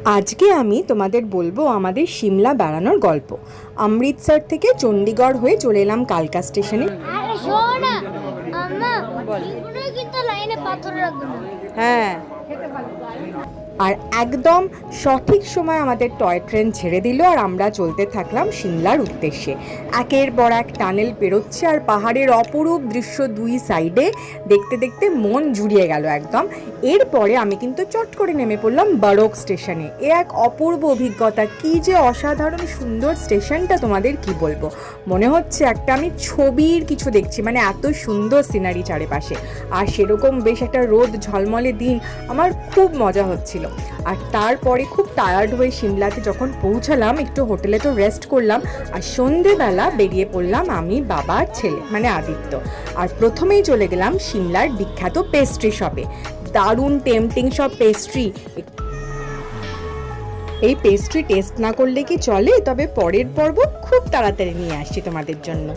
আজকে আমি তোমাদের বলবো আমাদের সিমলা বেড়ানোর গল্প। অমৃতসর থেকে চণ্ডীগড় হয়ে চলে এলাম কালকা স্টেশনে। আরে শোনো না আম্মা, এগুলোই কিন্তু লাইনে পাথর রাখবো না। হ্যাঁ, আর একদম সঠিক সময় আমাদের টয় ট্রেন ছেড়ে দিল আর আমরা চলতে থাকলাম সিমলার উদ্দেশ্যে। একের পর এক টানেল পেরোচ্ছে আর পাহাড়ের অপরূপ দৃশ্য দুই সাইডে দেখতে দেখতে মন জুড়িয়ে গেল একদম। এরপরে আমি কিন্তু চট করে নেমে পড়লাম বড়ক স্টেশনে। এ এক অপূর্ব অভিজ্ঞতা, কি যে অসাধারণ সুন্দর স্টেশনটা, তোমাদের কি বলবো, মনে হচ্ছে একটা আমি ছবির কিছু দেখছি, মানে এত সুন্দর সিনারি চারিপাশে। আর সেরকম বেশ একটা রোদ ঝলমলে দিন, আমার খুব মজা হচ্ছিল। আর তারপরে খুব টায়ার্ড হয়ে সিমলাতে যখন পৌঁছালাম, একটু হোটেলে তো রেস্ট করলাম, আর সন্ধেবেলা বেরিয়ে পড়লাম আমি, বাবার ছেলে মানে আদিত্য। আর প্রথমেই চলে গেলাম সিমলার বিখ্যাত পেস্ট্রি শপে। দারুণ টেম্পটিং সব পেস্ট্রি। এই পেস্ট্রি টেস্ট না করলে কি চলে? তবে পরের পর্ব খুব তাড়াতাড়ি নিয়ে আসছি তোমাদের জন্য।